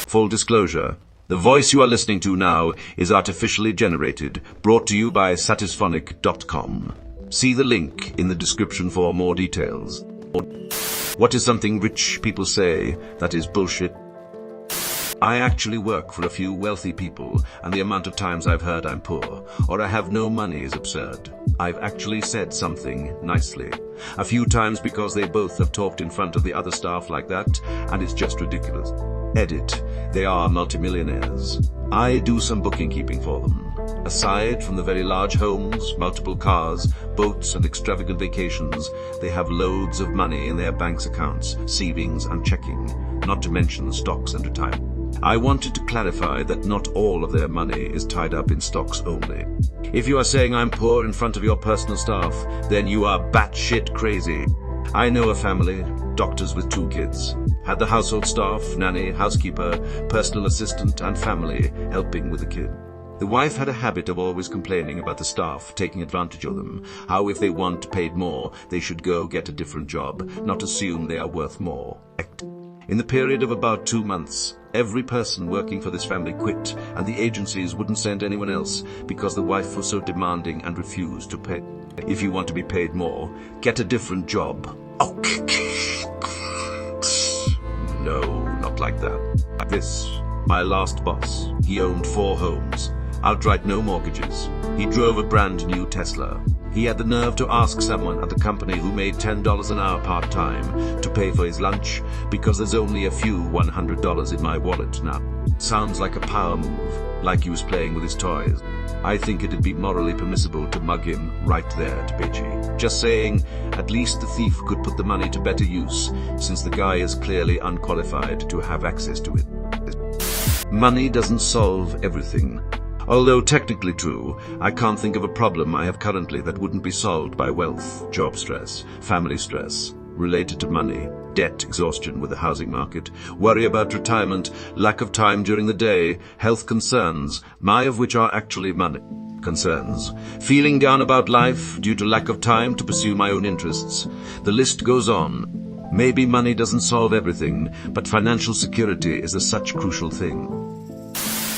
Full disclosure, the voice you are listening to now is artificially generated, brought to you by satisphonic.com. See the link in the description for more details. What is something rich people say that is bullshit? I actually work for a few wealthy people, and the amount of times I've heard I'm poor, or I have no money is absurd. I've actually said something nicely. A few times because they both have talked in front of the other staff like that, and it's just ridiculous. Edit. They are multimillionaires. I do some bookkeeping for them. Aside from the very large homes, multiple cars, boats and extravagant vacations, they have loads of money in their bank's accounts, savings and checking, not to mention stocks and retirement. I wanted to clarify that not all of their money is tied up in stocks only. If you are saying I'm poor in front of your personal staff, then you are batshit crazy. I know a family, doctors with 2 kids, had the household staff, nanny, housekeeper, personal assistant and family helping with the kid. The wife had a habit of always complaining about the staff taking advantage of them, how if they want paid more, they should go get a different job, not assume they are worth more. In the period of about 2 months, every person working for this family quit, and the agencies wouldn't send anyone else because the wife was so demanding and refused to pay. If you want to be paid more, get a different job. Oh, no, not like that. This, my last boss, he owned 4 homes, outright no mortgages. He drove a brand new Tesla. He had the nerve to ask someone at the company who made $10 an hour part-time to pay for his lunch because there's only a few $100 in my wallet now. Sounds like a power move, like he was playing with his toys. I think it'd be morally permissible to mug him right there at Beijing. Just saying, at least the thief could put the money to better use, since the guy is clearly unqualified to have access to it. Money doesn't solve everything. Although technically true, I can't think of a problem I have currently that wouldn't be solved by wealth, job stress, family stress, related to money, debt exhaustion with the housing market, worry about retirement, lack of time during the day, health concerns, my of which are actually money concerns, feeling down about life due to lack of time to pursue my own interests. The list goes on. Maybe money doesn't solve everything, but financial security is a such crucial thing.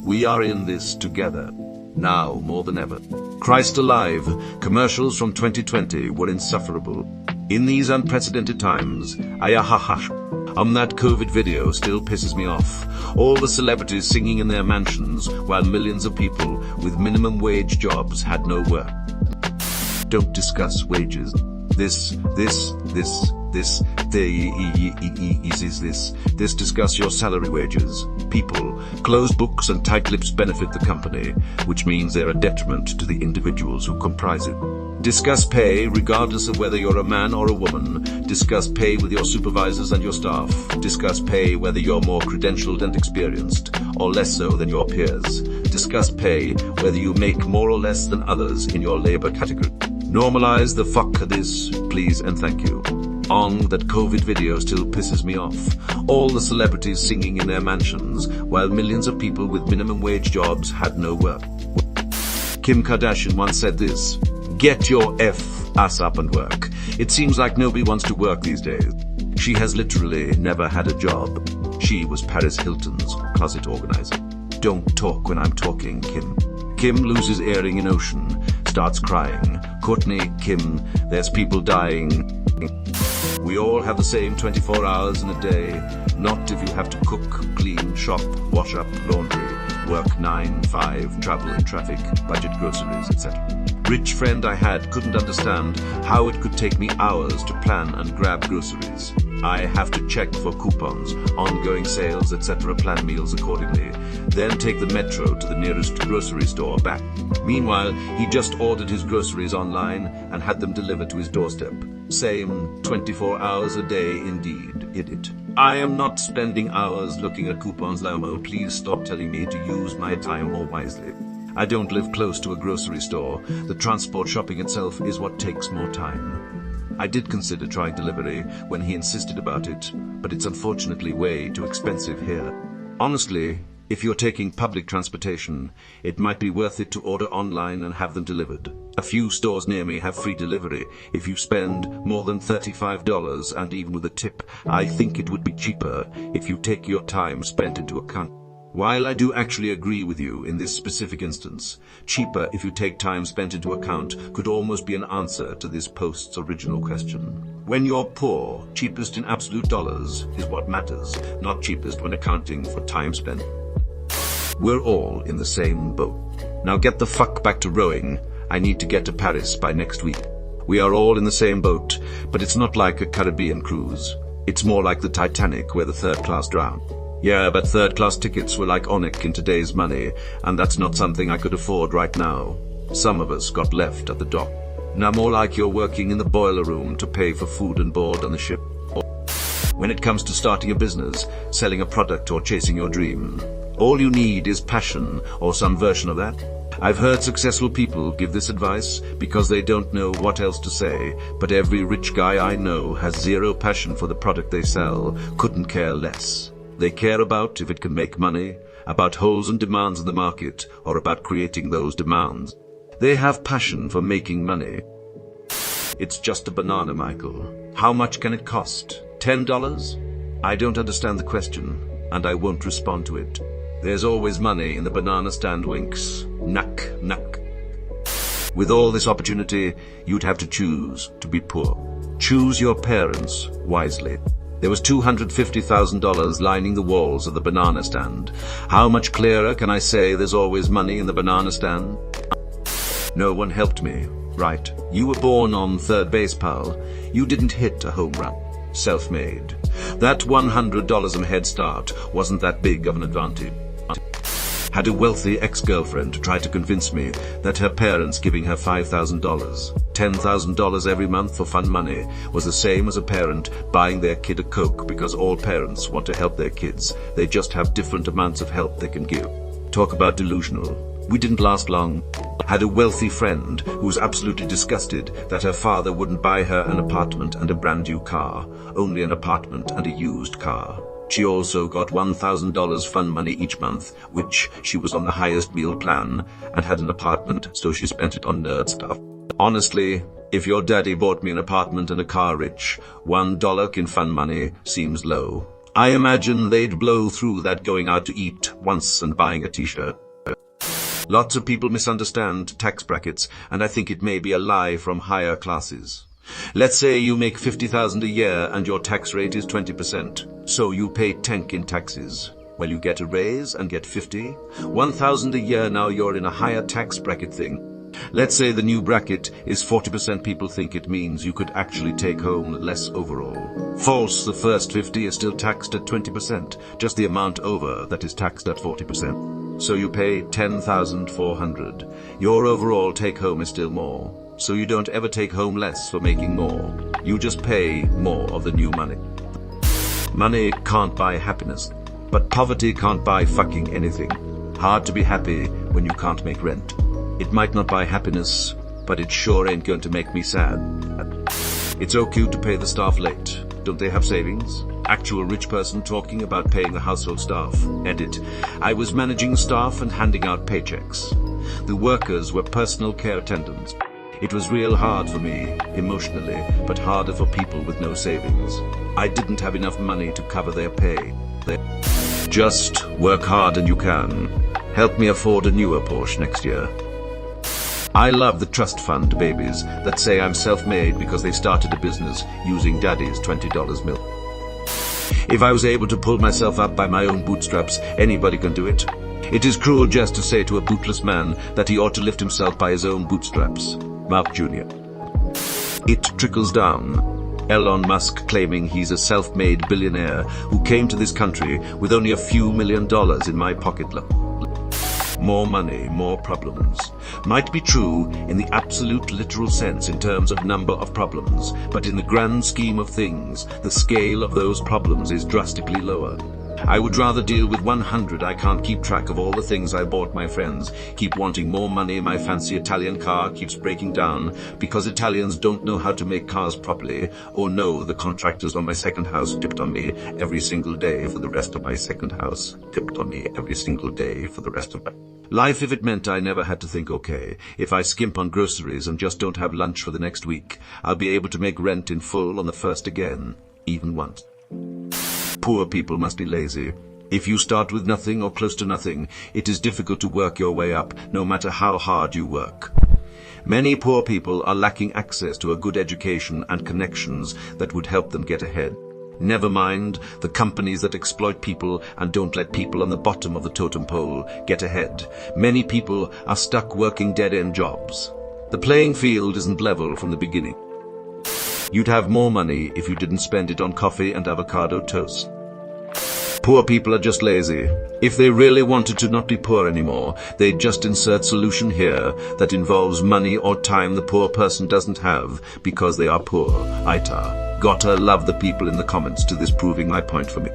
We are in this together, now more than ever. Christ alive, commercials from 2020 were insufferable. In these unprecedented times, that COVID video still pisses me off. All the celebrities singing in their mansions while millions of people with minimum wage jobs had no work. Don't discuss wages. This discuss your salary wages. People, closed books and tight lips benefit the company, which means they're a detriment to the individuals who comprise it. Discuss pay regardless of whether you're a man or a woman. Discuss pay with your supervisors and your staff. Discuss pay whether you're more credentialed and experienced, or less so than your peers. Discuss pay whether you make more or less than others in your labor category. Normalize the fuck this, please and thank you. That COVID video still pisses me off. All the celebrities singing in their mansions, while millions of people with minimum wage jobs had no work. Kim Kardashian once said this: "Get your ass up and work." It seems like nobody wants to work these days. She has literally never had a job. She was Paris Hilton's closet organizer. Don't talk when I'm talking, Kim. Kim loses earring in ocean, starts crying. Courtney, Kim, there's people dying. We all have the same 24 hours in a day, not if you have to cook, clean, shop, wash up, laundry, work 9, 5, travel in traffic, budget groceries, etc. Rich friend I had couldn't understand how it could take me hours to plan and grab groceries. I have to check for coupons, ongoing sales, etc., plan meals accordingly, then take the metro to the nearest grocery store back. Meanwhile, he just ordered his groceries online and had them delivered to his doorstep. Same 24 hours a day indeed, idiot. I am not spending hours looking at coupons, Lomo. Please stop telling me to use my time more wisely. I don't live close to a grocery store. The transport shopping itself is what takes more time. I did consider trying delivery when he insisted about it, but it's unfortunately way too expensive here. Honestly, If you're taking public transportation, it might be worth it to order online and have them delivered. A few stores near me have free delivery if you spend more than $35, and even with a tip, I think it would be cheaper if you take your time spent into account. While I do actually agree with you in this specific instance, cheaper if you take time spent into account could almost be an answer to this post's original question. When you're poor, cheapest in absolute dollars is what matters, not cheapest when accounting for time spent. We're all in the same boat. Now get the fuck back to rowing. I need to get to Paris by next week. We are all in the same boat, but it's not like a Caribbean cruise. It's more like the Titanic where the third class drowned. Yeah, but third class tickets were like onyx in today's money, and that's not something I could afford right now. Some of us got left at the dock. Now more like you're working in the boiler room to pay for food and board on the ship. When it comes to starting a business, selling a product or chasing your dream, all you need is passion or some version of that. I've heard successful people give this advice because they don't know what else to say, but every rich guy I know has zero passion for the product they sell, couldn't care less. They care about if it can make money, about holes and demands in the market, or about creating those demands. They have passion for making money. It's just a banana, Michael. How much can it cost? $10? I don't understand the question, and I won't respond to it. There's always money in the banana stand, winks. Knack, knack. With all this opportunity, you'd have to choose to be poor. Choose your parents wisely. There was $250,000 lining the walls of the banana stand. How much clearer can I say there's always money in the banana stand? No one helped me. Right. You were born on third base, pal. You didn't hit a home run. Self-made. That $100 a head start wasn't that big of an advantage. Had a wealthy ex-girlfriend try to convince me that her parents giving her $5,000, $10,000 every month for fun money was the same as a parent buying their kid a Coke, because all parents want to help their kids. They just have different amounts of help they can give. Talk about delusional. We didn't last long. Had a wealthy friend who was absolutely disgusted that her father wouldn't buy her an apartment and a brand new car, only an apartment and a used car. She also got $1,000 fun money each month, which she was on the highest meal plan, and had an apartment, so she spent it on nerd stuff. Honestly, if your daddy bought me an apartment and a car rich, $1 in fun money seems low. I imagine they'd blow through that going out to eat once and buying a t-shirt. Lots of people misunderstand tax brackets, and I think it may be a lie from higher classes. Let's say you make $50,000 a year and your tax rate is 20%. So you pay 10 in taxes. Well, you get a raise and get 50. $1,000 a year, now you're in a higher tax bracket thing. Let's say the new bracket is 40%. People think it means you could actually take home less overall. False, the first 50 is still taxed at 20%, just the amount over that is taxed at 40%. So you pay $10,400. Your overall take home is still more. So you don't ever take home less for making more. You just pay more of the new money. Money can't buy happiness, but poverty can't buy fucking anything. Hard to be happy when you can't make rent. It might not buy happiness, but it sure ain't going to make me sad. It's okay to pay the staff late. Don't they have savings? Actual rich person talking about paying the household staff. Edit. I was managing staff and handing out paychecks. The workers were personal care attendants. It was real hard for me, emotionally, but harder for people with no savings. I didn't have enough money to cover their pay. Just work hard and you can. Help me afford a newer Porsche next year. I love the trust fund babies that say I'm self-made because they started a business using daddy's $20 milk. If I was able to pull myself up by my own bootstraps, anybody can do it. It is cruel just to say to a bootless man that he ought to lift himself by his own bootstraps. Mark Jr. It trickles down. Elon Musk claiming he's a self-made billionaire who came to this country with only a few $1 million in my pocket. More money, more problems. Might be true in the absolute literal sense in terms of number of problems, but in the grand scheme of things, the scale of those problems is drastically lower. I would rather deal with 100. I can't keep track of all the things I bought my friends. Keep wanting more money. My fancy Italian car keeps breaking down because Italians don't know how to make cars properly. Or no, the contractors on my second house tipped on me every single day for the rest of my second house. Tipped on me every single day for the rest of my life. If it meant I never had to think, okay, if I skimp on groceries and just don't have lunch for the next week, I'll be able to make rent in full on the first again, even once. Poor people must be lazy. If you start with nothing or close to nothing, it is difficult to work your way up, no matter how hard you work. Many poor people are lacking access to a good education and connections that would help them get ahead. Never mind the companies that exploit people and don't let people on the bottom of the totem pole get ahead. Many people are stuck working dead-end jobs. The playing field isn't level from the beginning. You'd have more money if you didn't spend it on coffee and avocado toast. Poor people are just lazy. If they really wanted to not be poor anymore, they'd just insert solution here that involves money or time the poor person doesn't have because they are poor. Gotta love the people in the comments to this proving my point for me.